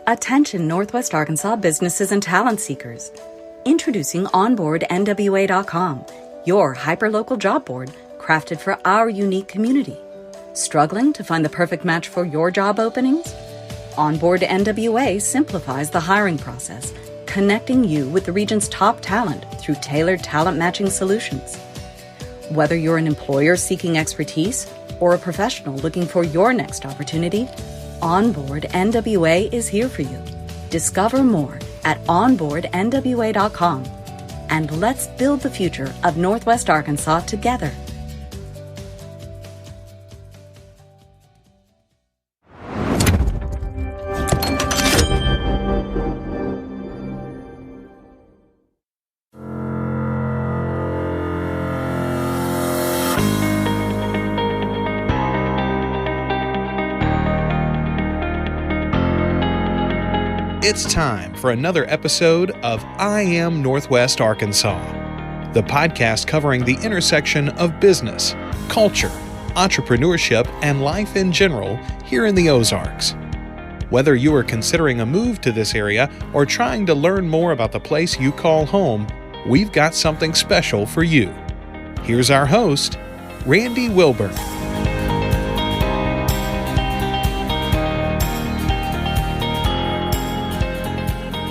Attention Northwest Arkansas businesses and talent seekers. Introducing OnboardNWA.com, your hyperlocal job board crafted for our unique community. Struggling to find the perfect match for your job openings? Onboard NWA simplifies the hiring process, connecting you with the region's top talent through tailored talent matching solutions. Whether you're an employer seeking expertise or a professional looking for your next opportunity, Onboard NWA is here for you. Discover more at onboardnwa.com, and let's build the future of Northwest Arkansas together. It's time for another episode of I Am Northwest Arkansas, the podcast covering the intersection of business, culture, entrepreneurship, and life in general here in the Ozarks. Whether you are considering a move to this area or trying to learn more about the place you call home, we've got something special for you. Here's our host, Randy Wilburn.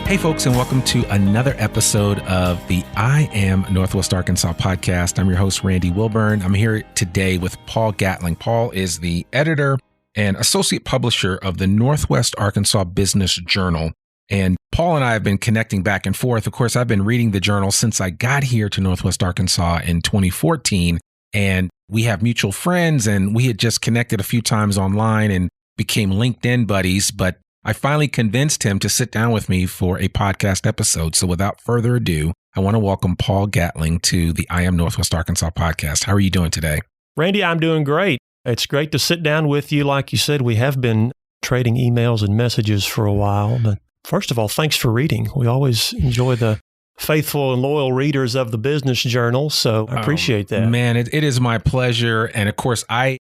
Hey folks, and welcome to another episode of the I Am Northwest Arkansas podcast. I'm your host, Randy Wilburn. I'm here today with Paul Gatling. Paul is the editor and associate publisher of the Northwest Arkansas Business Journal. And Paul and I have been connecting back and forth. Of course, I've been reading the journal since I got here to Northwest Arkansas in 2014. And we have mutual friends, and we had just connected a few times online and became LinkedIn buddies. But I finally convinced him to sit down with me for a podcast episode. So without further ado, I want to welcome Paul Gatling to the I Am Northwest Arkansas podcast. How are you doing today? Randy, I'm doing great. It's great to sit down with you. Like you said, we have been trading emails and messages for a while. But first of all, thanks for reading. We always enjoy the faithful and loyal readers of the Business Journal, so I appreciate that. Man, it is my pleasure. And of course,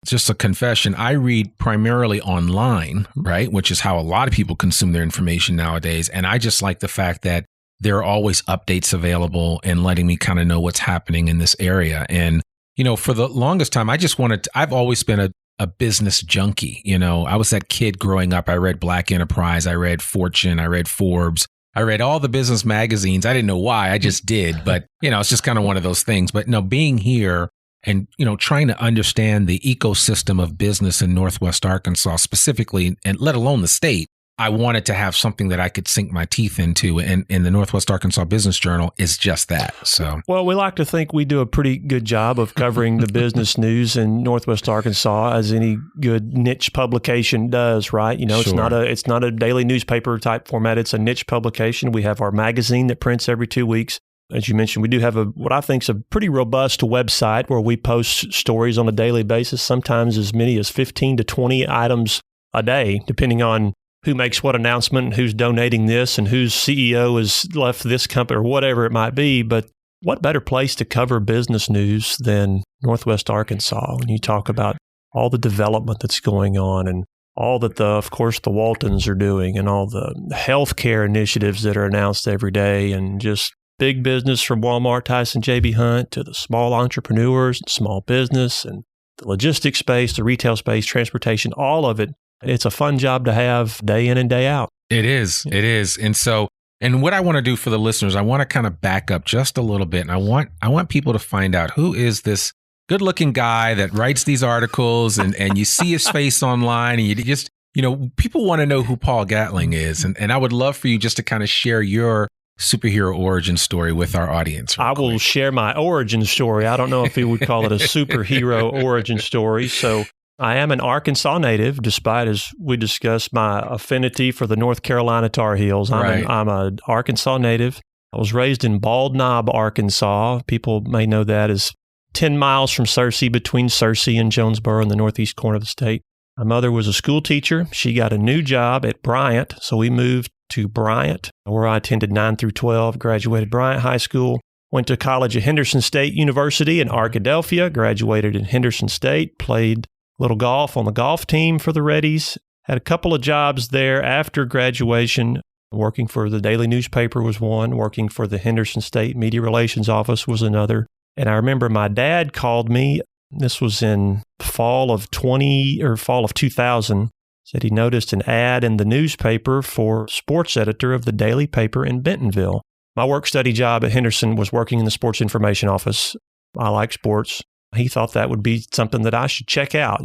just a confession, I read primarily online, right? Which is how a lot of people consume their information nowadays. And I just like the fact that there are always updates available and letting me kind of know what's happening in this area. And, you know, for the longest time, I've always been a business junkie. You know, I was that kid growing up. I read Black Enterprise, I read Fortune, I read Forbes. I read all the business magazines. I didn't know why. I just did. But, you know, it's just kind of one of those things. But no, being here and, you know, trying to understand the ecosystem of business in Northwest Arkansas specifically, and let alone the state, I wanted to have something that I could sink my teeth into. And the Northwest Arkansas Business Journal is just that. So, well, we like to think we do a pretty good job of covering the business news in Northwest Arkansas, as any good niche publication does, right? You know, Sure. It's not a daily newspaper type format. It's a niche publication. We have our magazine that prints every 2 weeks. As you mentioned, we do have what I think is a pretty robust website where we post stories on a daily basis, sometimes as many as 15 to 20 items a day, depending on who makes what announcement and who's donating this and whose CEO has left this company or whatever it might be. But what better place to cover business news than Northwest Arkansas when you talk about all the development that's going on and all that of course, the Waltons are doing and all the healthcare initiatives that are announced every day, and just big business from Walmart, Tyson, J.B. Hunt to the small entrepreneurs and small business and the logistics space, the retail space, transportation, all of it. It's a fun job to have day in and day out. It is. It is. And what I want to do for the listeners, I want to kind of back up just a little bit. And I want people to find out, who is this good looking guy that writes these articles, and you see his face online, and you just, you know, people want to know who Paul Gatling is. And I would love for you just to kind of share your superhero origin story with our audience. I will share my origin story. I don't know if we would call it a superhero origin story. So I am an Arkansas native, despite, as we discussed, my affinity for the North Carolina Tar Heels. I'm an Arkansas native. I was raised in Bald Knob, Arkansas. People may know that as 10 miles from Searcy, between Searcy and Jonesboro in the northeast corner of the state. My mother was a school teacher. She got a new job at Bryant, so we moved to Bryant, where I attended 9 through 12, graduated Bryant High School, went to college at Henderson State University in Arkadelphia, graduated in Henderson State, played little golf on the golf team for the Reddies, Had a couple of jobs there after graduation. Working for the daily newspaper was one. Working for the Henderson State Media Relations Office was another. And I remember my dad called me. This was in fall of 2000. Said he noticed an ad in the newspaper for sports editor of the daily paper in Bentonville. My work-study job at Henderson was working in the sports information office. I like sports. He thought that would be something that I should check out.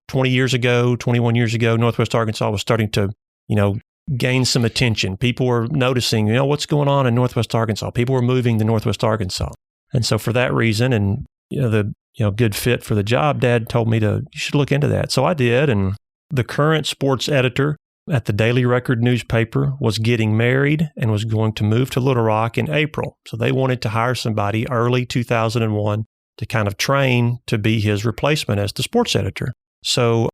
21 years ago, Northwest Arkansas was starting to, gain some attention. People were noticing, what's going on in Northwest Arkansas. People were moving to Northwest Arkansas. And so for that reason, and, the good fit for the job, Dad told me you should look into that. So I did. And the current sports editor at the Daily Record newspaper was getting married and was going to move to Little Rock in April. So they wanted to hire somebody early 2001 to kind of train to be his replacement as the sports editor. So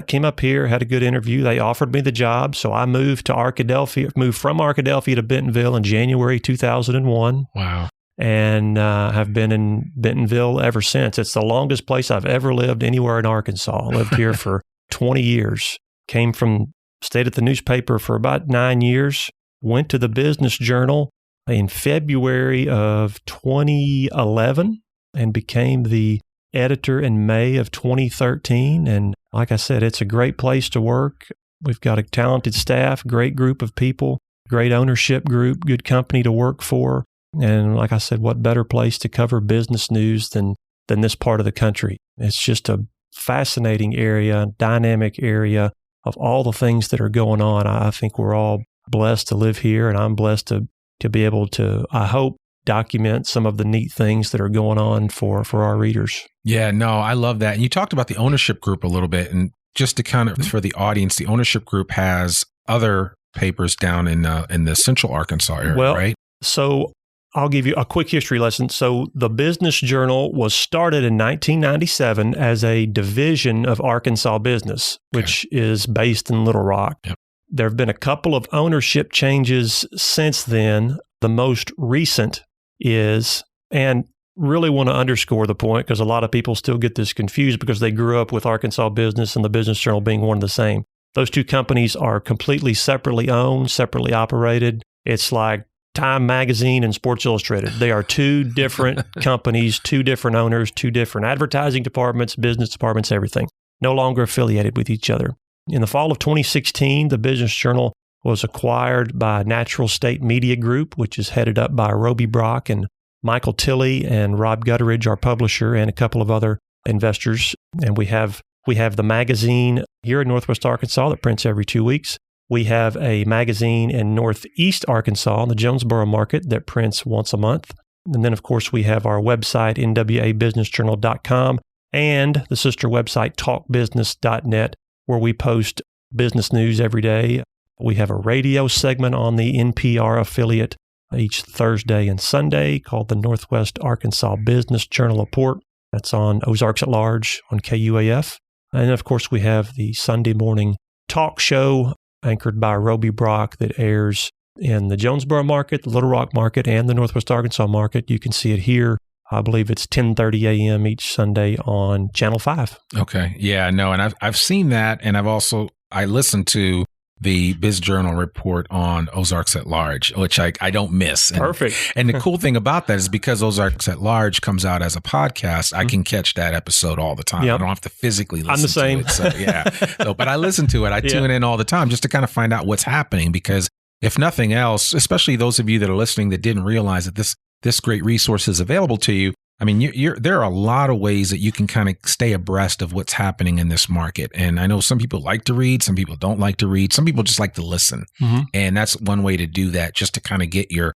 came up here, had a good interview. They offered me the job. So I moved from Arkadelphia to Bentonville in January 2001. Wow. And have been in Bentonville ever since. It's the longest place I've ever lived anywhere in Arkansas. I lived here for 20 years. Stayed at the newspaper for about 9 years. Went to the Business Journal in February of 2011 and became the editor in May of 2013. And like I said, it's a great place to work. We've got a talented staff, great group of people, great ownership group, good company to work for. And like I said, what better place to cover business news than this part of the country? It's just a fascinating area, dynamic area of all the things that are going on. I think we're all blessed to live here, and I'm blessed to be able to, I hope, document some of the neat things that are going on for our readers. Yeah, no, I love that. And you talked about the ownership group a little bit, and just to kind of, for the audience, the ownership group has other papers down in the Central Arkansas area, right? So I'll give you a quick history lesson. So the Business Journal was started in 1997 as a division of Arkansas Business, which is based in Little Rock. Yep. There have been a couple of ownership changes since then. The most recent is, and really want to underscore the point because a lot of people still get this confused because they grew up with Arkansas Business and the Business Journal being one and the same. Those two companies are completely separately owned, separately operated. It's like Time Magazine and Sports Illustrated. They are two different companies, two different owners, two different advertising departments, business departments, everything. No longer affiliated with each other. In the fall of 2016, the Business Journal was acquired by Natural State Media Group, which is headed up by Roby Brock and Michael Tilley and Rob Gutteridge, our publisher, and a couple of other investors. And we have the magazine here in Northwest Arkansas that prints every 2 weeks. We have a magazine in Northeast Arkansas, in the Jonesboro market, that prints once a month. And then, of course, we have our website, nwabusinessjournal.com, and the sister website, talkbusiness.net, where we post business news every day. We have a radio segment on the NPR affiliate each Thursday and Sunday called the Northwest Arkansas Business Journal Report. That's on Ozarks at Large on KUAF. And, of course, we have the Sunday morning talk show anchored by Roby Brock that airs in the Jonesboro market, the Little Rock market, and the Northwest Arkansas market. You can see it here. I believe it's 10:30 a.m. each Sunday on Channel 5. Okay. Yeah, no, and I've seen that, and I listened to the Biz Journal report on Ozarks at Large, which I don't miss. Perfect. And the cool thing about that is because Ozarks at Large comes out as a podcast, I can catch that episode all the time. Yep. I don't have to physically listen to it. So, yeah. But I listen to it. I tune in all the time just to kind of find out what's happening, because if nothing else, especially those of you that are listening that didn't realize that this great resource is available to you, I mean, there are a lot of ways that you can kind of stay abreast of what's happening in this market. And I know some people like to read, some people don't like to read, some people just like to listen. Mm-hmm. And that's one way to do that, just to kind of get your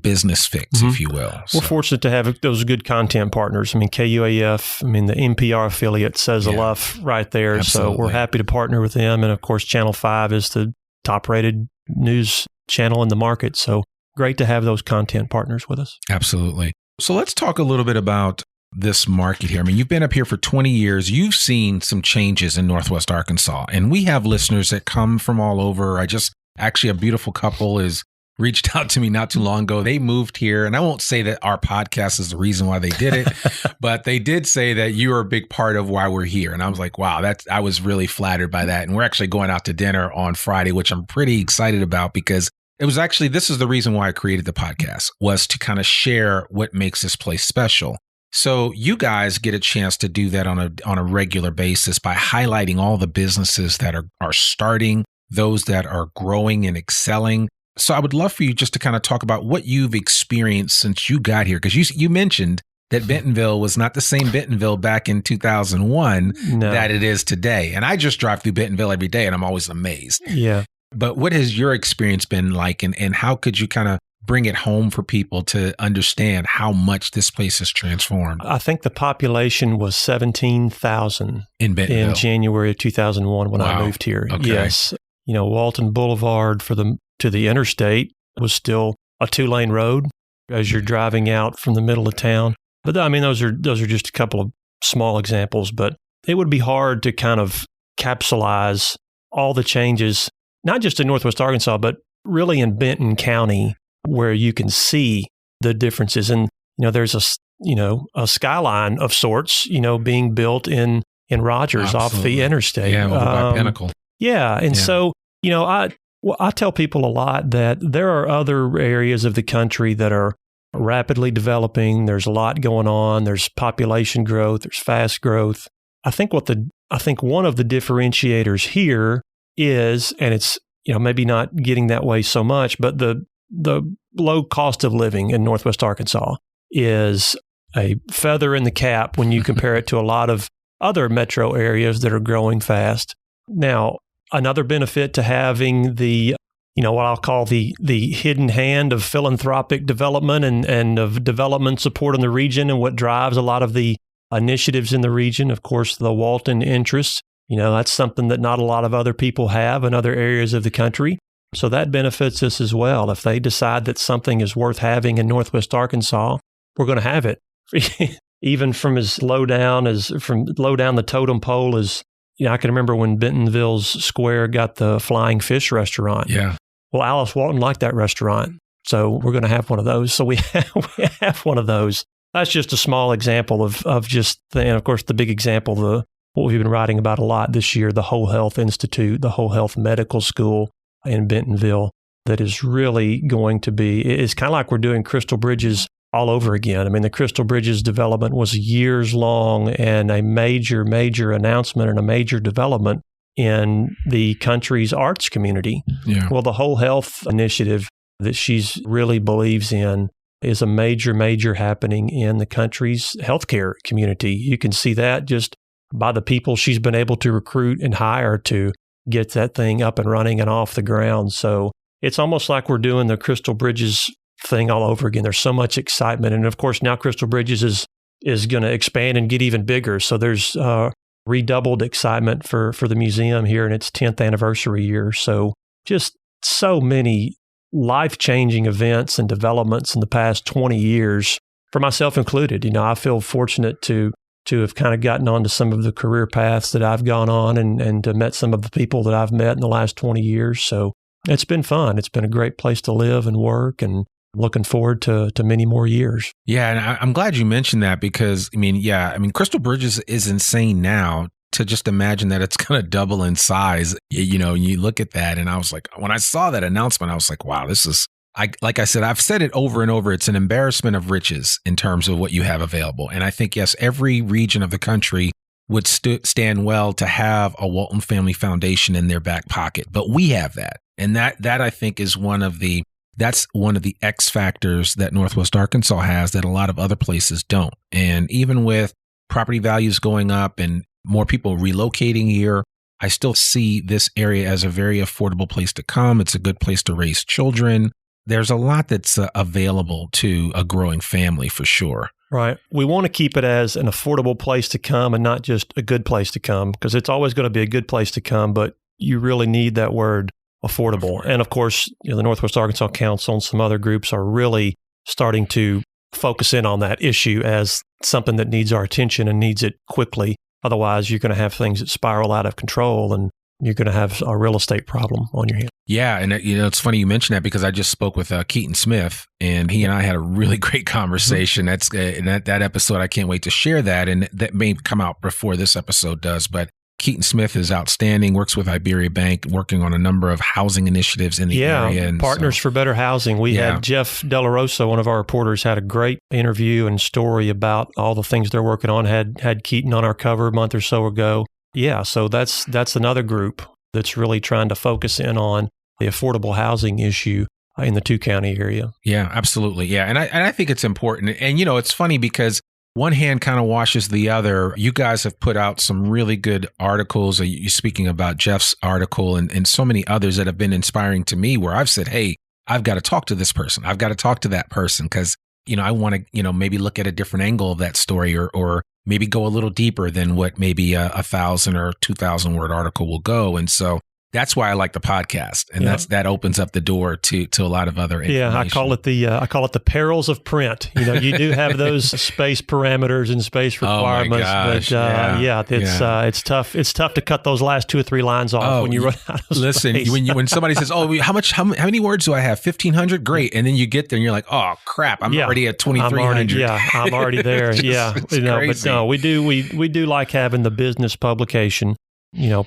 business fix, if you will. We're fortunate to have those good content partners. I mean, KUAF, the NPR affiliate says enough right there. Absolutely. So we're happy to partner with them. And of course, Channel 5 is the top rated news channel in the market. So great to have those content partners with us. Absolutely. So let's talk a little bit about this market here. I mean, you've been up here for 20 years. You've seen some changes in Northwest Arkansas, and we have listeners that come from all over. Actually, a beautiful couple is reached out to me not too long ago. They moved here, and I won't say that our podcast is the reason why they did it, but they did say that you are a big part of why we're here. And I was like, wow, I was really flattered by that. And we're actually going out to dinner on Friday, which I'm pretty excited about, because it was actually, this is the reason why I created the podcast, was to kind of share what makes this place special. So you guys get a chance to do that on a regular basis by highlighting all the businesses that are starting, those that are growing and excelling. So I would love for you just to kind of talk about what you've experienced since you got here, because you mentioned that Bentonville was not the same Bentonville back in 2001 that it is today. And I just drive through Bentonville every day, and I'm always amazed. Yeah. But what has your experience been like, and how could you kind of bring it home for people to understand how much this place has transformed? I think the population was 17,000 in Bentonville in January of 2001 when I moved here. Okay. Yes. Walton Boulevard to the interstate was still a 2-lane road as you're driving out from the middle of town. But I mean, those are just a couple of small examples, but it would be hard to kind of capsulize all the changes, not just in Northwest Arkansas, but really in Benton County, where you can see the differences. And, there's a skyline of sorts, being built in Rogers off the interstate. Yeah, over by Pinnacle. Yeah. And so, I tell people a lot that there are other areas of the country that are rapidly developing. There's a lot going on. There's population growth. There's fast growth. I think one of the differentiators here is, and it's maybe not getting that way so much, but the low cost of living in Northwest Arkansas is a feather in the cap when you compare it to a lot of other metro areas that are growing fast. Now, another benefit to having the, what I'll call the hidden hand of philanthropic development and of development support in the region, and what drives a lot of the initiatives in the region, of course, the Walton interests. That's something that not a lot of other people have in other areas of the country. So that benefits us as well. If they decide that something is worth having in Northwest Arkansas, we're going to have it. Even from low down the totem pole as, I can remember when Bentonville's Square got the Flying Fish restaurant. Yeah. Well, Alice Walton liked that restaurant. So we're going to have one of those. So we have one of those. That's just a small example of just, and of course, the big example, what we've been writing about a lot this year, the Whole Health Institute, the Whole Health Medical School in Bentonville, that is really going to be, it's kind of like we're doing Crystal Bridges all over again. I mean, the Crystal Bridges development was years long and a major, major announcement and a major development in the country's arts community. Yeah. Well, the Whole Health initiative that she's really believes in is a major, major happening in the country's healthcare community. You can see that just by the people she's been able to recruit and hire to get that thing up and running and off the ground. So it's almost like we're doing the Crystal Bridges thing all over again. There's so much excitement. And of course, now Crystal Bridges is going to expand and get even bigger. So there's redoubled excitement for the museum here in its 10th anniversary year. So just so many life-changing events and developments in the past 20 years, for myself included. I feel fortunate to have kind of gotten onto some of the career paths that I've gone on and to met some of the people that I've met in the last 20 years. So it's been fun. It's been a great place to live and work, and looking forward to many more years. Yeah, and I'm glad you mentioned that because, Crystal Bridges is insane now. To just imagine that it's going to double in size, you look at that, and I was like, when I saw that announcement, I was like, wow, this is, like I said, I've said it over and over, it's an embarrassment of riches in terms of what you have available. And I think, yes, every region of the country would stand well to have a Walton Family Foundation in their back pocket. But we have that. And that I think is one of the X factors that Northwest Arkansas has that a lot of other places don't. And even with property values going up and more people relocating here, I still see this area as a very affordable place to come. It's a good place to raise children. There's a lot that's available to a growing family for sure. Right. We want to keep it as an affordable place to come and not just a good place to come, because it's always going to be a good place to come, but you really need that word affordable. And of course, the Northwest Arkansas Council and some other groups are really starting to focus in on that issue as something that needs our attention and needs it quickly. Otherwise, you're going to have things that spiral out of control. And you're going to have a real estate problem on your hands. Yeah. And it's funny you mentioned that because I just spoke with Keaton Smith and he and I had a really great conversation. That's in that episode. I can't wait to share that. And that may come out before this episode does. But Keaton Smith is outstanding, works with Iberia Bank, working on a number of housing initiatives in the area. And Partners for Better Housing. We had Jeff Delarosa, one of our reporters, had a great interview and story about all the things they're working on. Had Keaton on our cover a month or so ago. Yeah, so that's another group that's really trying to focus in on the affordable housing issue in the two-county area. Yeah, absolutely. Yeah, and I think it's important. And, it's funny because one hand kind of washes the other. You guys have put out some really good articles. You're speaking about Jeff's article and so many others that have been inspiring to me where I've said, hey, I've got to talk to this person. I've got to talk to that person because, I want to, maybe look at a different angle of that story or maybe go a little deeper than what maybe a 1,000 or 2,000 word article will go. And so that's why I like the podcast, and that opens up the door to a lot of other information. Yeah, I call it the perils of print. You do have those space parameters and space requirements, but it's tough. It's tough to cut those last 2 or 3 lines off when you run out of space. when somebody says, "Oh, how many words do I have? 1,500? Great!" And then you get there and you're like, "Oh crap, I'm already at 2,300." I'm already there. Crazy. But no, we do like having the business publication.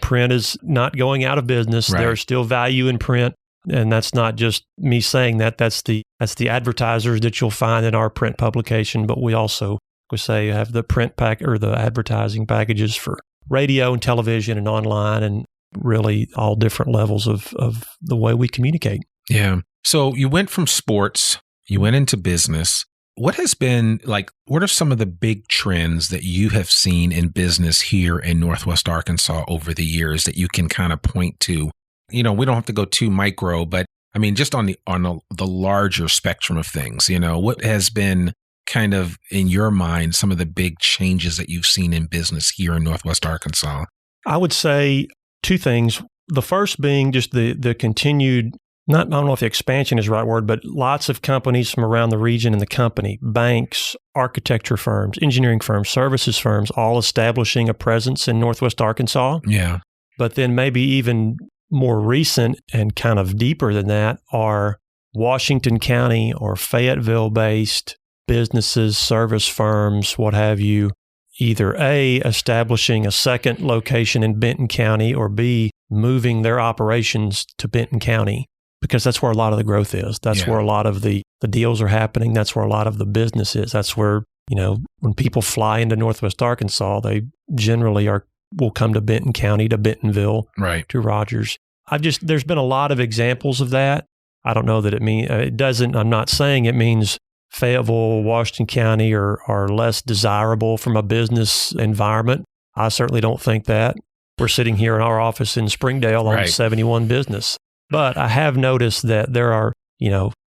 Print is not going out of business. Right. There's still value in print. And that's not just me saying that. That's the advertisers that you'll find in our print publication. But we also, have the print pack or the advertising packages for radio and television and online and really all different levels of the way we communicate. Yeah. So you went from sports, you went into business. What are some of the big trends that you have seen in business here in Northwest Arkansas over the years that you can kind of point to? We don't have to go too micro, but I mean, just on the larger spectrum of things, what has been kind of in your mind, some of the big changes that you've seen in business here in Northwest Arkansas? I would say 2 things. The first being just the continued, I don't know if the expansion is the right word, but lots of companies from around the region and the company, banks, architecture firms, engineering firms, services firms, all establishing a presence in Northwest Arkansas. Yeah. But then maybe even more recent and kind of deeper than that are Washington County or Fayetteville-based businesses, service firms, what have you, either A, establishing a second location in Benton County, or B, moving their operations to Benton County. Because that's where a lot of the growth is. That's where a lot of the deals are happening. That's where a lot of the business is. That's where, when people fly into Northwest Arkansas, they generally will come to Benton County, to Bentonville, to Rogers. There's been a lot of examples of that. I don't know that I'm not saying it means Fayetteville, Washington County are less desirable from a business environment. I certainly don't think that. We're sitting here in our office in Springdale on 71 business. But I have noticed that there are,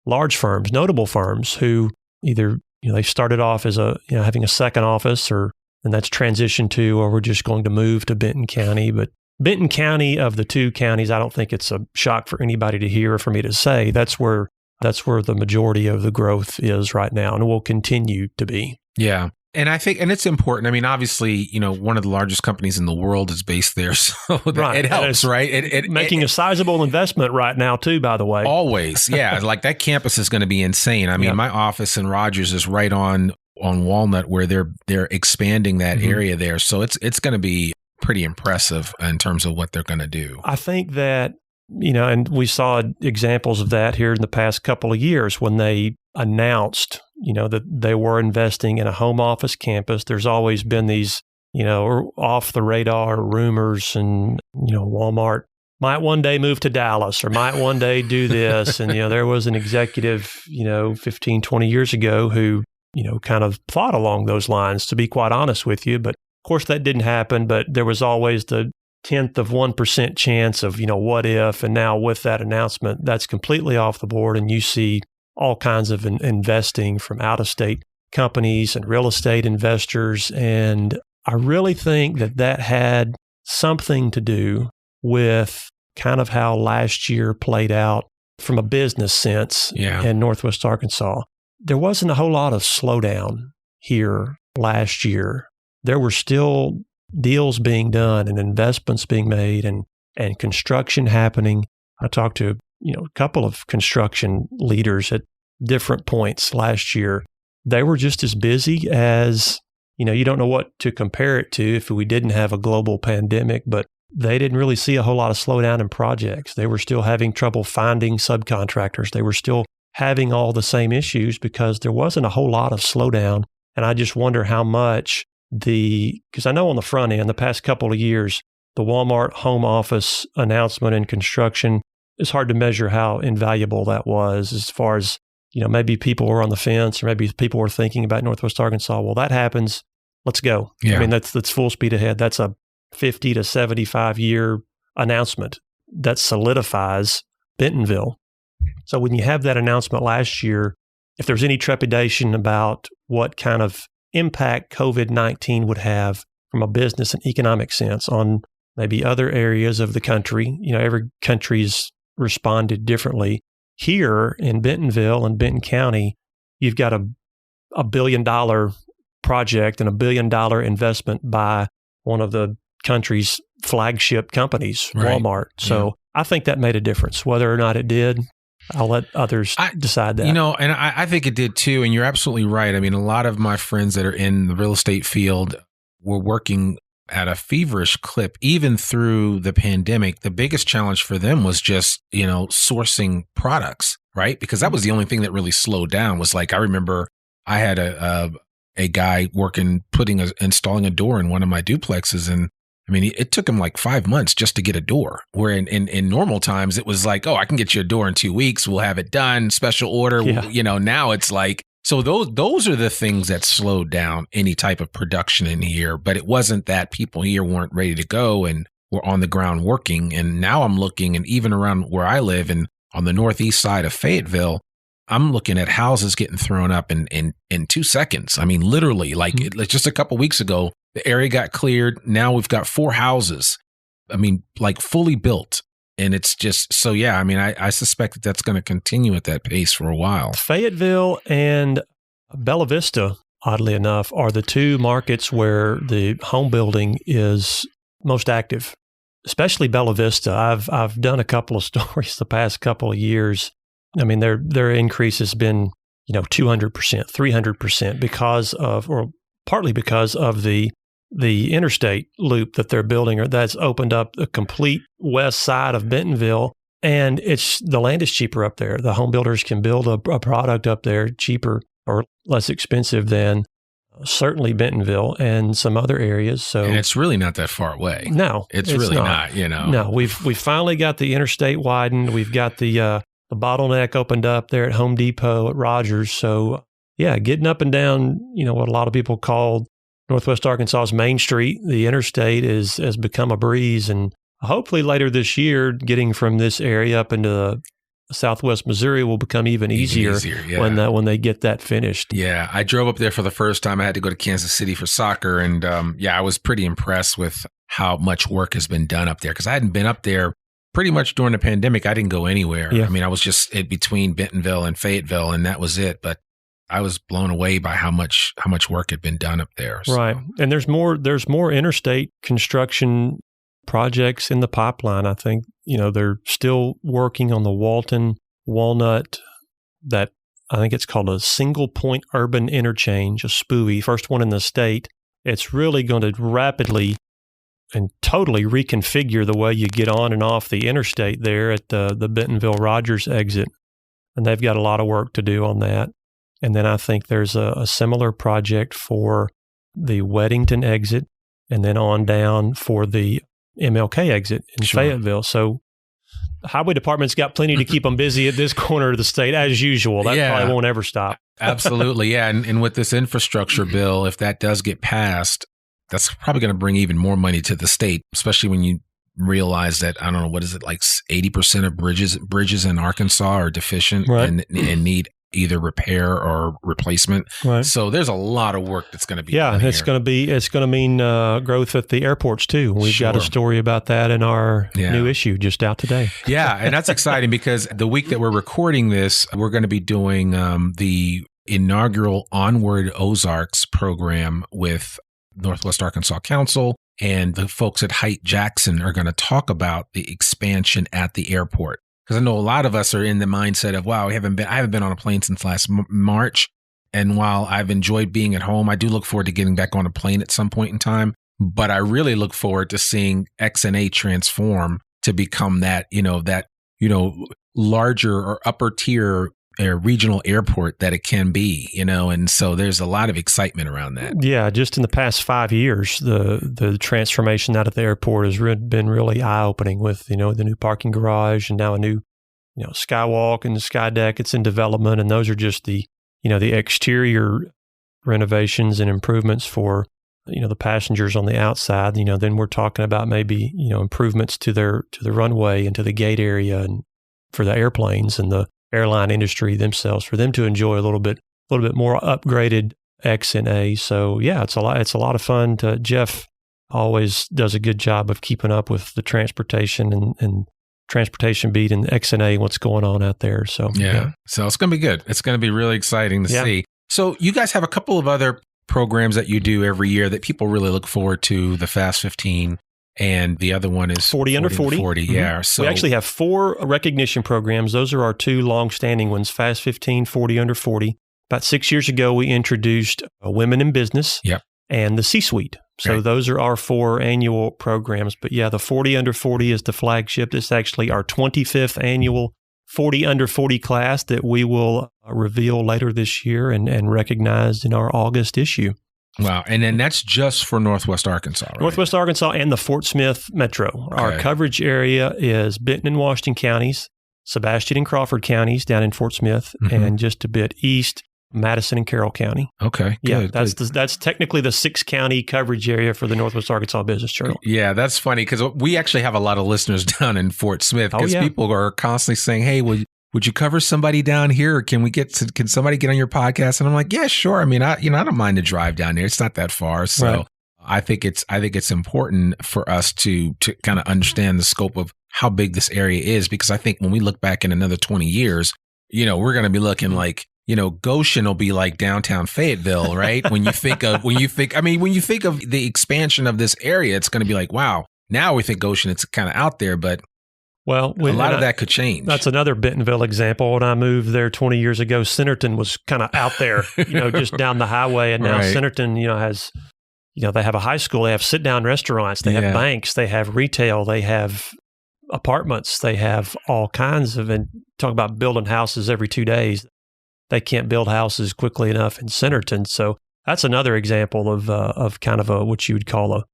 large firms, notable firms who either, they started off as having a second office and that's transitioned to, or we're just going to move to Benton County. But Benton County, of the 2 counties, I don't think it's a shock for anybody to hear or for me to say. That's where the majority of the growth is right now and will continue to be. Yeah. And I think, and it's important. I mean, obviously, one of the largest companies in the world is based there, so it helps, right? It making a sizable investment right now, too, by the way. Always, yeah. Like that campus is going to be insane. I mean, my office in Rogers is right on Walnut, where they're expanding that area there, so it's going to be pretty impressive in terms of what they're going to do. I think that and we saw examples of that here in the past couple of years when they announced, that they were investing in a home office campus. There's always been these, off the radar rumors and, Walmart might one day move to Dallas or might one day do this. And, there was an executive, 15, 20 years ago who, kind of thought along those lines, to be quite honest with you. But of course that didn't happen, but there was always the 10th of 1% chance of, what if, and now with that announcement, that's completely off the board. And you see all kinds of investing from out-of-state companies and real estate investors. And I really think that had something to do with kind of how last year played out from a business sense in Northwest Arkansas. There wasn't a whole lot of slowdown here last year. There were still deals being done and investments being made and and construction happening. I talked to, a couple of construction leaders at different points last year. They were just as busy as, you don't know what to compare it to if we didn't have a global pandemic, but they didn't really see a whole lot of slowdown in projects. They were still having trouble finding subcontractors. They were still having all the same issues because there wasn't a whole lot of slowdown. And I just wonder how much because I know on the front end, the past couple of years, the Walmart home office announcement in construction, it's hard to measure how invaluable that was as far as, maybe people were on the fence or maybe people were thinking about Northwest Arkansas. Well, that happens. Let's go. Yeah. I mean, that's full speed ahead. That's a 50 to 75 year announcement that solidifies Bentonville. So when you have that announcement last year, if there's any trepidation about what kind of impact COVID-19 would have from a business and economic sense on maybe other areas of the country, every country's responded differently. Here in Bentonville and Benton County, you've got a $1 billion project and $1 billion investment by one of the country's flagship companies, Right. Walmart. So I think that made a difference. Whether or not it did, I'll let others decide that. And I think it did too. And you're absolutely right. I mean, a lot of my friends that are in the real estate field were working at a feverish clip, even through the pandemic. The biggest challenge for them was just, sourcing products, right? Because that was the only thing that really slowed down. Was like, I remember I had a guy installing a door in one of my duplexes. And I mean, it took him like 5 months just to get a door, where in normal times it was like, oh, I can get you a door in 2 weeks. We'll have it done. Special order. Yeah. Now it's like, so those are the things that slowed down any type of production in here. But it wasn't that people here weren't ready to go and were on the ground working. And now I'm looking, and even around where I live and on the northeast side of Fayetteville, I'm looking at houses getting thrown up in 2 seconds. I mean, literally, like just a couple weeks ago, the area got cleared. Now we've got 4 houses. I mean, like fully built. And it's just, so yeah, I mean, I suspect that that's going to continue at that pace for a while. Fayetteville and Bella Vista, oddly enough, are the 2 markets where the home building is most active, especially Bella Vista. I've done a couple of stories the past couple of years. I mean, their increase has been, 200%, 300% because of, or partly because of the interstate loop that they're building, or that's opened up the complete west side of Bentonville. And the land is cheaper up there. The home builders can build a product up there cheaper or less expensive than certainly Bentonville and some other areas. So, and it's really not that far away. No, it's really not. No, we finally got the interstate widened. We've got the bottleneck opened up there at Home Depot at Rogers. So yeah, getting up and down, what a lot of people call Northwest Arkansas's Main Street, the interstate has become a breeze. And hopefully later this year, getting from this area up into Southwest Missouri will become even easier yeah. when they get that finished. Yeah, I drove up there for the first time. I had to go to Kansas City for soccer. And I was pretty impressed with how much work has been done up there, because I hadn't been up there pretty much during the pandemic. I didn't go anywhere. Yeah. I mean, I was just between Bentonville and Fayetteville, and that was it. But I was blown away by how much work had been done up there. So. Right. And there's more interstate construction projects in the pipeline. I think, they're still working on the Walton Walnut, that I think it's called a single point urban interchange, a SPUI, first one in the state. It's really going to rapidly and totally reconfigure the way you get on and off the interstate there at the Bentonville Rogers exit. And they've got a lot of work to do on that. And then I think there's a similar project for the Weddington exit, and then on down for the MLK exit in Fayetteville. So the highway department's got plenty to keep them busy at this corner of the state, as usual. That probably won't ever stop. Absolutely, yeah. And with this infrastructure bill, if that does get passed, that's probably going to bring even more money to the state, especially when you realize that, I don't know, what is it, like 80% of bridges in Arkansas are deficient and need either repair or replacement. Right. So there's a lot of work that's going to be done it's going to mean growth at the airports too. We've got a story about that in our new issue just out today. Yeah, and that's exciting because the week that we're recording this, we're going to be doing the inaugural Onward Ozarks program with Northwest Arkansas Council and the folks at Haight Jackson are going to talk about the expansion at the airport. Because I know a lot of us are in the mindset of, wow, I haven't been on a plane since last March. And while I've enjoyed being at home, I do look forward to getting back on a plane at some point in time. But I really look forward to seeing XNA transform to become that larger or upper tier regional airport that it can be, and so there's a lot of excitement around that. Yeah, just in the past 5 years, the transformation out at the airport has been really eye-opening with, the new parking garage and now a new, skywalk and the sky deck. It's in development, and those are just the exterior renovations and improvements for, the passengers on the outside. Then we're talking about maybe, improvements to the runway and to the gate area and for the airplanes and the airline industry themselves, for them to enjoy a little bit more upgraded XNA. So yeah, it's a lot of fun. Jeff always does a good job of keeping up with the transportation and transportation beat and XNA, what's going on out there. So yeah. So it's going to be good. It's going to be really exciting to see. So you guys have a couple of other programs that you do every year that people really look forward to, the Fast 15. And the other one is 40 under 40. Mm-hmm. Yeah. So we actually have 4 recognition programs. Those are our 2 long-standing ones, Fast 15, 40 under 40. About 6 years ago, we introduced Women in Business and the C-Suite. So those are our 4 annual programs. But yeah, the 40 under 40 is the flagship. It's actually our 25th annual 40 under 40 class that we will reveal later this year and recognize in our August issue. Wow. And then that's just for Northwest Arkansas, right? Northwest Arkansas and the Fort Smith Metro. Okay. Our coverage area is Benton and Washington counties, Sebastian and Crawford counties down in Fort Smith, and just a bit east, Madison and Carroll County. Okay. Good, that's technically the 6-county coverage area for the Northwest Arkansas Business Journal. Yeah, that's funny because we actually have a lot of listeners down in Fort Smith because people are constantly saying, hey, would you cover somebody down here? Or can somebody get on your podcast? And I'm like, yeah, sure. I mean, I don't mind the drive down there. It's not that far. So I think it's important for us to kind of understand the scope of how big this area is, because I think when we look back in another 20 years, we're going to be looking like, Goshen will be like downtown Fayetteville, right? when you think of the expansion of this area, it's going to be like, wow, now we think Goshen, it's kind of out there, but well, a lot of that could change. That's another Bentonville example. When I moved there 20 years ago, Centerton was kind of out there, just down the highway. And now Centerton, has, they have a high school, they have sit-down restaurants, they have banks, they have retail, they have apartments, they have all kinds of, and talk about building houses every 2 days. They can't build houses quickly enough in Centerton. So that's another example of kind of what you would call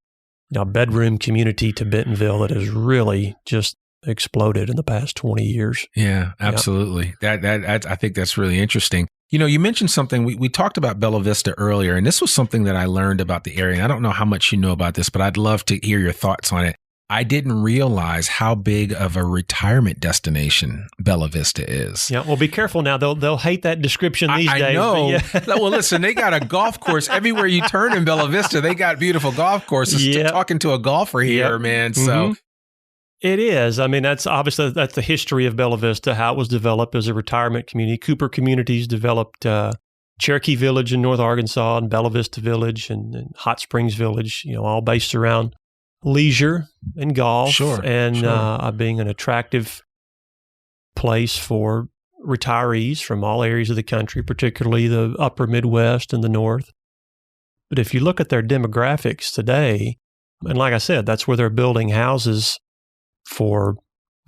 a bedroom community to Bentonville that has really just exploded in the past 20 years. Yeah, absolutely. That I think that's really interesting. You mentioned something, we talked about Bella Vista earlier, and this was something that I learned about the area. And I don't know how much you know about this, but I'd love to hear your thoughts on it. I didn't realize how big of a retirement destination Bella Vista is. Yeah, well, be careful now. They'll hate that description these days. I know. Yeah. Well, listen, they got a golf course everywhere you turn in Bella Vista. They got beautiful golf courses. Talking to a golfer here, man. So it is. I mean, that's the history of Bella Vista, how it was developed as a retirement community. Cooper Communities developed Cherokee Village in North Arkansas and Bella Vista Village and Hot Springs Village, all based around leisure and golf and being an attractive place for retirees from all areas of the country, particularly the upper Midwest and the North. But if you look at their demographics today, and like I said, that's where they're building houses for,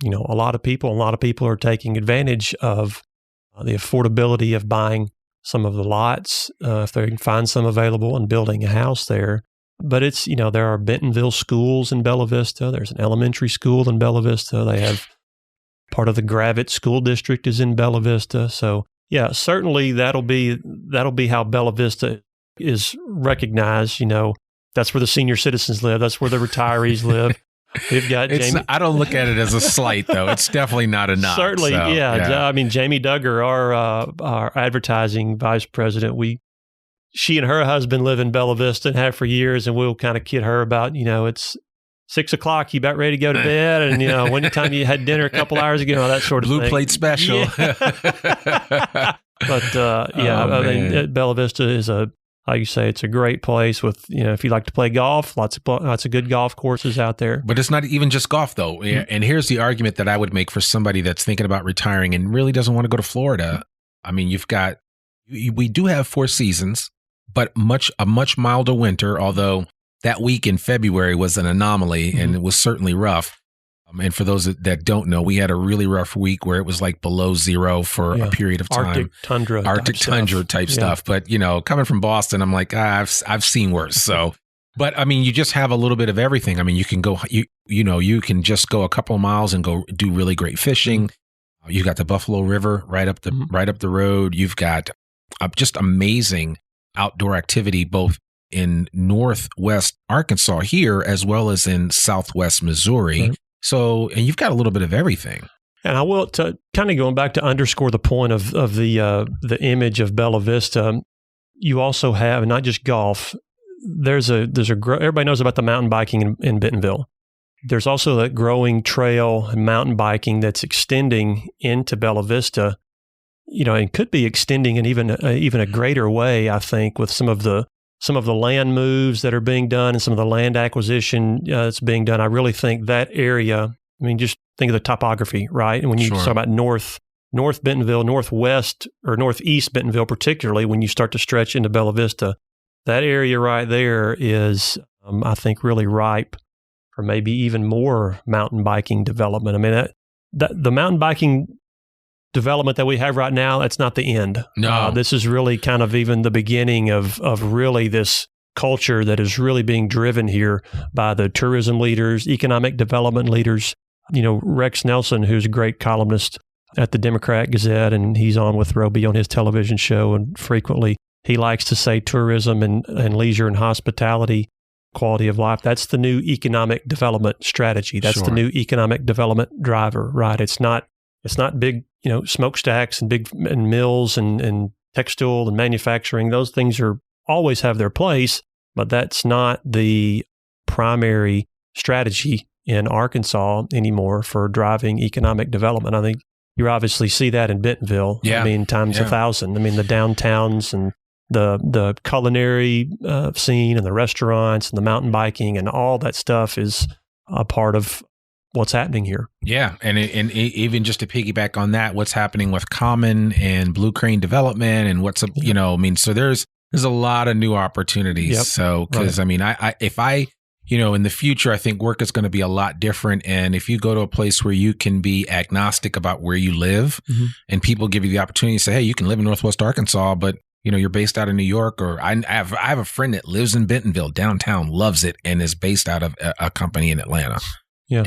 a lot of people. A lot of people are taking advantage of the affordability of buying some of the lots, if they can find some available, and building a house there. But it's, there are Bentonville schools in Bella Vista. There's an elementary school in Bella Vista. They have part of the Gravette School District is in Bella Vista. So yeah, certainly that'll be how Bella Vista is recognized. That's where the senior citizens live. That's where the retirees live. We've got Jamie. I don't look at it as a slight, though. It's definitely not a knock. Certainly, so, yeah. I mean, Jamie Duggar, our advertising vice president, she and her husband live in Bella Vista and have for years, and we'll kind of kid her about, it's 6 o'clock, you about ready to go to bed, and when time you had dinner a couple hours ago, that sort of Blue thing. Plate special. Yeah. But I mean, Bella Vista is a Like you say, it's a great place with, if you like to play golf, lots of good golf courses out there. But it's not even just golf, though. Mm-hmm. And here's the argument that I would make for somebody that's thinking about retiring and really doesn't want to go to Florida. I mean, we do have 4 seasons, but a much milder winter, although that week in February was an anomaly and it was certainly rough. And for those that don't know, we had a really rough week where it was like below zero for a period of time. Arctic tundra type stuff. But, coming from Boston, I'm like, I've seen worse. So, but I mean, you just have a little bit of everything. I mean, you can go, you can just go a couple of miles and go do really great fishing. You got the Buffalo River right up the road. You've got just amazing outdoor activity, both in Northwest Arkansas here, as well as in Southwest Missouri. Right. So, and you've got a little bit of everything. And I will, to kind of going back to underscore the point of the image of Bella Vista, you also have, not just golf, everybody knows about the mountain biking in Bentonville. There's also that growing trail and mountain biking that's extending into Bella Vista, and could be extending in even a greater way, I think, with some of the land moves that are being done and some of the land acquisition that's being done. I really think that area, I mean, just think of the topography, right? And when you talk about North Bentonville, Northwest or Northeast Bentonville, particularly when you start to stretch into Bella Vista, that area right there is, I think, really ripe for maybe even more mountain biking development. I mean, the mountain biking development that we have right now, that's not the end. No. This is really kind of even the beginning of really this culture that is really being driven here by the tourism leaders, economic development leaders. Rex Nelson, who's a great columnist at the Democrat Gazette, and he's on with Roby on his television show, and frequently he likes to say tourism and leisure and hospitality, quality of life, that's the new economic development strategy. That's the new economic development driver, right? It's not big, smokestacks and big and mills and textile and manufacturing. Those things always have their place, but that's not the primary strategy in Arkansas anymore for driving economic development. I think you obviously see that in Bentonville. Yeah. I mean, times 1,000. I mean, the downtowns and the culinary scene and the restaurants and the mountain biking and all that stuff is a part of what's happening here. Yeah. And even just to piggyback on that, what's happening with Common and Blue Crane Development and so there's a lot of new opportunities. Yep. So, because I in the future, I think work is going to be a lot different. And if you go to a place where you can be agnostic about where you live and people give you the opportunity to say, hey, you can live in Northwest Arkansas, but you're based out of New York, or I have a friend that lives in Bentonville downtown, loves it, and is based out of a company in Atlanta. Yeah.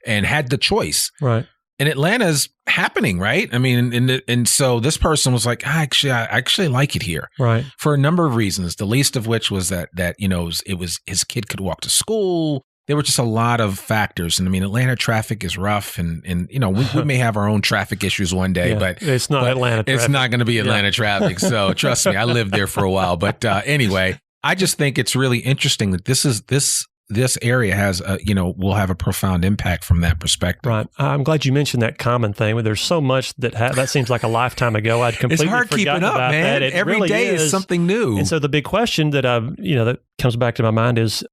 And had the choice. Right. And Atlanta's happening, right? I mean, and so this person was like, I actually like it here. Right. For a number of reasons, the least of which was that it was his kid could walk to school. There were just a lot of factors. And I mean, Atlanta traffic is rough and we may have our own traffic issues one day, but it's not Atlanta traffic. It's not going to be Atlanta traffic. So trust me, I lived there for a while. But anyway, I just think it's really interesting that this area has will have a profound impact from that perspective. Right. I'm glad you mentioned that Common thing. There's so much that seems like a lifetime ago. I'd completely it's hard forgotten keeping up, about man. that. It Every really day is something new. And so the big question that that comes back to my mind is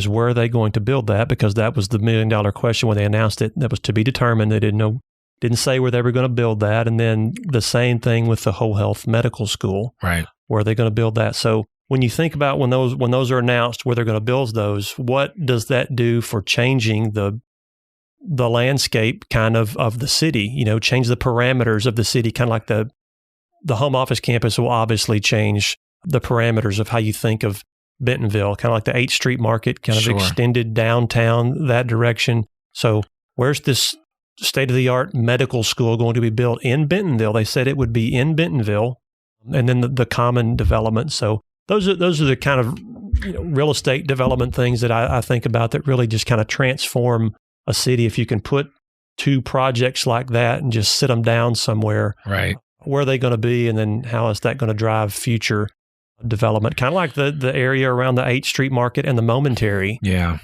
where are they going to build that? Because that was the $1 million question when they announced it. That was to be determined. They didn't say where they were going to build that. And then the same thing with the Whole Health Medical School. Right. Where are they going to build that? So when you think about when those are announced, where they're going to build those, what does that do for changing the landscape kind of the city? Change the parameters of the city, kind of like the home office campus will obviously change the parameters of how you think of Bentonville, kind of like the 8th Street Market, kind of extended downtown that direction. So where's this state-of-the-art medical school going to be built in Bentonville? They said it would be in Bentonville, and then the Common development. So those are the kind of real estate development things that I think about that really just kind of transform a city. If you can put 2 projects like that and just sit them down somewhere, right? Where are they going to be, and then how is that going to drive future development? Kind of like the area around the 8th Street Market and the Momentary. Yeah.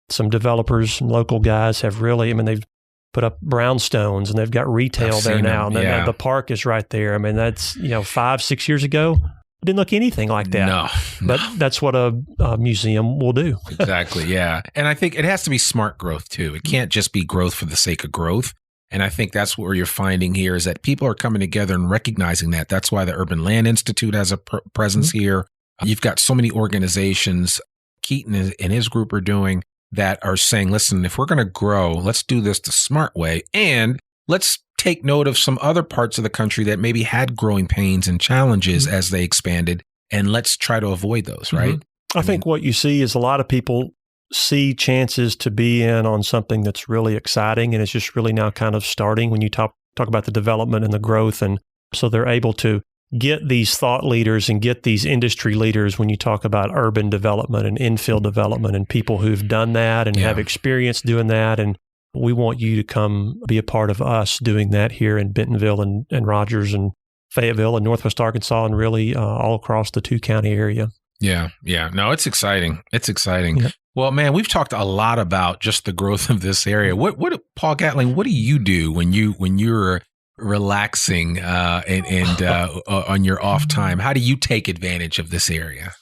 Some developers and local guys have really, they've put up brownstones and they've got retail there now. And then the park is right there. That's, 5-6 years ago. didn't look anything like that. No. But that's what a museum will do. Exactly, yeah. And I think it has to be smart growth, too. It can't just be growth for the sake of growth. And I think that's what you're finding here is that people are coming together and recognizing that. That's why the Urban Land Institute has a presence here. You've got so many organizations Keaton and his group are doing that are saying, listen, if we're going to grow, let's do this the smart way. And let's take note of some other parts of the country that maybe had growing pains and challenges as they expanded. And let's try to avoid those, right? I think what you see is a lot of people see chances to be in on something that's really exciting, and it's just really now kind of starting when you talk about the development and the growth. And so they're able to get these thought leaders and get these industry leaders when you talk about urban development and infill development and people who've done that and have experience doing that. And we want you to come be a part of us doing that here in Bentonville and Rogers and Fayetteville and Northwest Arkansas and really all across the 2-county area. Yeah. No, it's exciting. It's exciting. Yeah. Well, man, we've talked a lot about just the growth of this area. What Paul Gatling, what do you do when you're relaxing and on your off time? How do you take advantage of this area?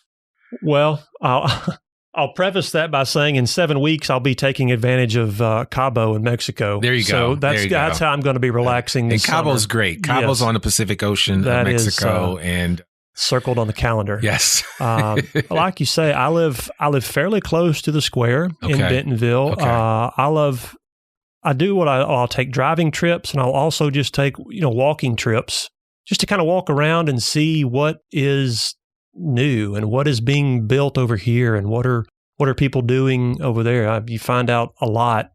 Well, I'll preface that by saying in 7 weeks I'll be taking advantage of Cabo in Mexico. There you go. So that's how I'm going to be relaxing. And Cabo's great. Cabo's on the Pacific Ocean of Mexico and circled on the calendar. Yes. Like you say, I live fairly close to the square in Bentonville. Okay. I'll take driving trips, and I'll also just take walking trips just to kind of walk around and see what is new and what is being built over here and what are people doing over there. You find out a lot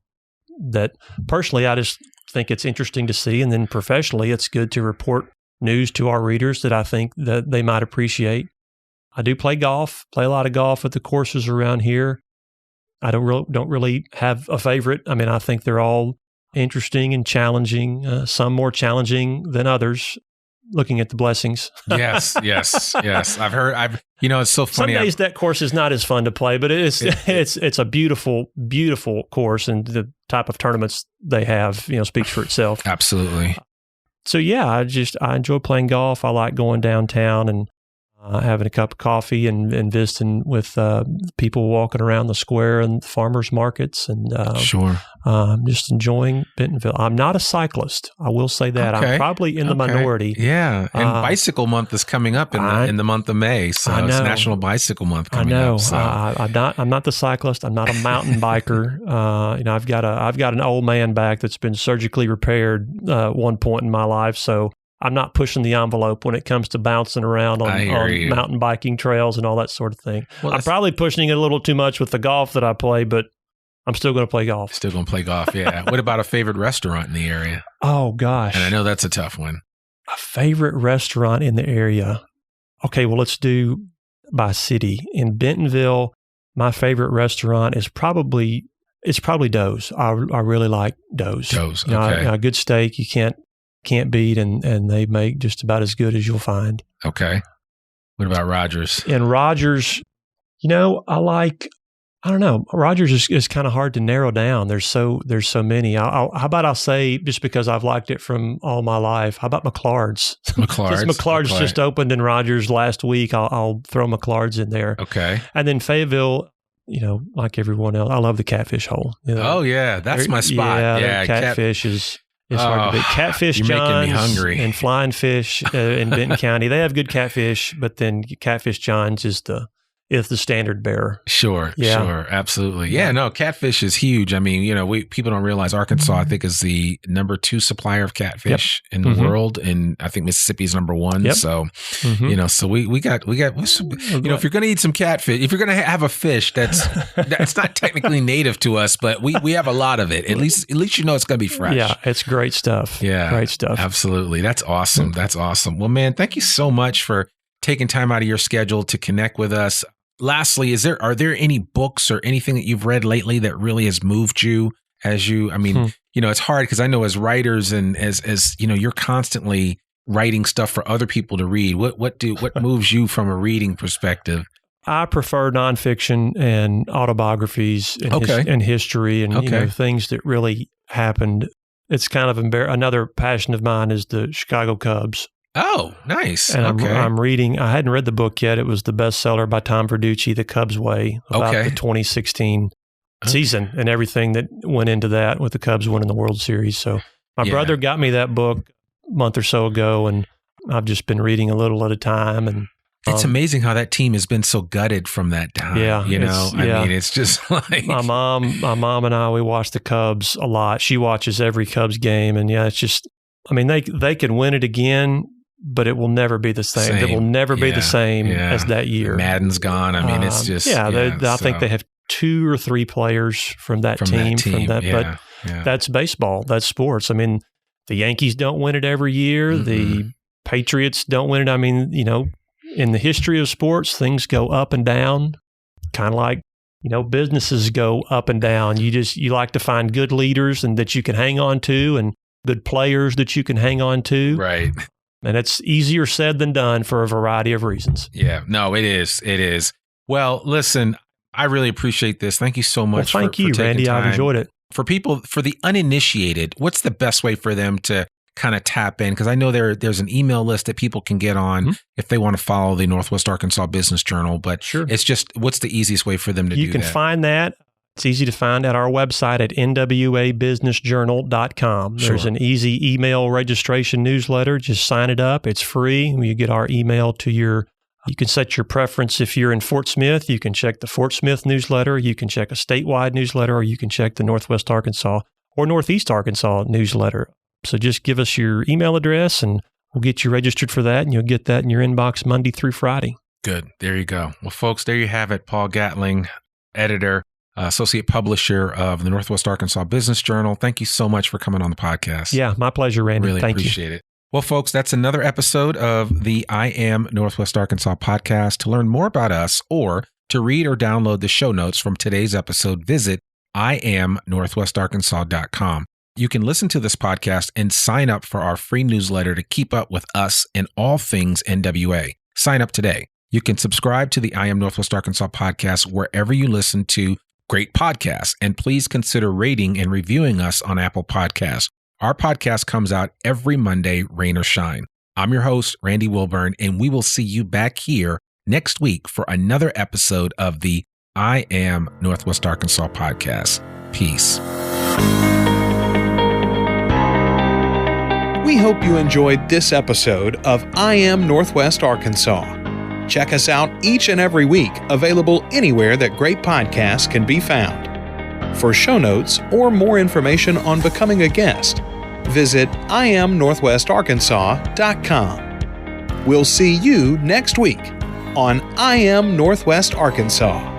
that personally I just think it's interesting to see, and then professionally it's good to report news to our readers that I think that they might appreciate. I do play a lot of golf at the courses around here. I don't really have a favorite. I mean, I think they're all interesting and challenging, some more challenging than others, looking at the blessings. Yes. I've heard, it's so funny. Some days that course is not as fun to play, but it's a beautiful, beautiful course, and the type of tournaments they have, speaks for itself. Absolutely. So yeah, I enjoy playing golf. I like going downtown and having a cup of coffee and visiting with people walking around the square and the farmers markets, and just enjoying Bentonville. I'm not a cyclist. I will say that. Okay. I'm probably in the minority. Yeah, and Bicycle Month is coming up in the month of May, so it's National Bicycle Month coming up. So. I'm not the cyclist. I'm not a mountain biker. I've got an old man back that's been surgically repaired at one point in my life, so I'm not pushing the envelope when it comes to bouncing around on mountain biking trails and all that sort of thing. Well, I'm probably pushing it a little too much with the golf that I play, but I'm still going to play golf. Still going to play golf, yeah. What about a favorite restaurant in the area? Oh, gosh. And I know that's a tough one. A favorite restaurant in the area. Okay, well, let's do by city. In Bentonville, my favorite restaurant is probably Doe's. I really like Doe's. Doe's, okay. A good steak you can't beat, and they make just about as good as you'll find. Okay. What about Rogers? In Rogers, I don't know. Rogers is kind of hard to narrow down. There's so many. How about I'll say, just because I've liked it from all my life, how about McLard's? McLard's just opened in Rogers last week. I'll throw McLard's in there. Okay. And then Fayetteville, like everyone else, I love the Catfish Hole. Oh yeah, that's my spot. Yeah, Catfish is hard to beat. Catfish John's making me hungry. And Flying Fish in Benton County, they have good catfish, but then Catfish John's is the standard bearer. Sure, absolutely. Yeah, no, catfish is huge. I mean, people don't realize Arkansas, I think, is the number 2 supplier of catfish in the world, and I think Mississippi is number 1. Yep. So, so we got some, if you're going to eat some catfish, if you're going to have a fish that's not technically native to us, but we have a lot of it. At least it's going to be fresh. Yeah, it's great stuff. Yeah, great stuff. Absolutely, that's awesome. That's awesome. Well, man, thank you so much for taking time out of your schedule to connect with us. Lastly, are there any books or anything that you've read lately that really has moved you it's hard because I know as writers and as you're constantly writing stuff for other people to read. What moves you from a reading perspective? I prefer nonfiction and autobiographies and history and things that really happened. It's kind of another passion of mine is the Chicago Cubs. Oh, nice. And okay. I'm reading, I hadn't read the book yet. It was the bestseller by Tom Verducci, The Cubs Way, about the 2016 season and everything that went into that with the Cubs winning the World Series. So my brother got me that book a month or so ago, and I've just been reading a little at a time. And it's amazing how that team has been so gutted from that time. Yeah. I mean, it's just like my mom and I, we watch the Cubs a lot. She watches every Cubs game. And it's just, I mean, they can win it again, but it will never be the same. It will never be the same as that year. Madden's gone. I mean, it's just I think they have 2 or 3 players from that team. But that's baseball. That's sports. I mean, the Yankees don't win it every year. Mm-hmm. The Patriots don't win it. I mean, in the history of sports, things go up and down, kind of like, businesses go up and down. You like to find good leaders and that you can hang on to, and good players that you can hang on to. Right. And it's easier said than done for a variety of reasons. Yeah, no, it is. It is. Well, listen, I really appreciate this. Thank you so much. Well, thank you, Randy. I've enjoyed it. For the uninitiated, what's the best way for them to kind of tap in? Because I know there's an email list that people can get on if they want to follow the Northwest Arkansas Business Journal. But it's just, what's the easiest way for them to do that? You can find that. It's easy to find at our website at nwabusinessjournal.com. There's an easy email registration newsletter. Just sign it up. It's free. You get our email to you can set your preference. If you're in Fort Smith, you can check the Fort Smith newsletter. You can check a statewide newsletter, or you can check the Northwest Arkansas or Northeast Arkansas newsletter. So just give us your email address and we'll get you registered for that, and you'll get that in your inbox Monday through Friday. Good. There you go. Well, folks, there you have it. Paul Gatling, editor, associate publisher of the Northwest Arkansas Business Journal. Thank you so much for coming on the podcast. Yeah, my pleasure, Randy. Really appreciate it. Well, folks, that's another episode of the I Am Northwest Arkansas podcast. To learn more about us or to read or download the show notes from today's episode, visit IamNorthwestArkansas.com. You can listen to this podcast and sign up for our free newsletter to keep up with us and all things NWA. Sign up today. You can subscribe to the I Am Northwest Arkansas podcast wherever you listen to great podcasts, and please consider rating and reviewing us on Apple Podcasts. Our podcast comes out every Monday, rain or shine. I'm your host, Randy Wilburn, and we will see you back here next week for another episode of the I Am Northwest Arkansas podcast. Peace. We hope you enjoyed this episode of I Am Northwest Arkansas. Check us out each and every week, available anywhere that great podcasts can be found. For show notes or more information on becoming a guest, visit IamNorthwestArkansas.com. We'll see you next week on I Am Northwest Arkansas.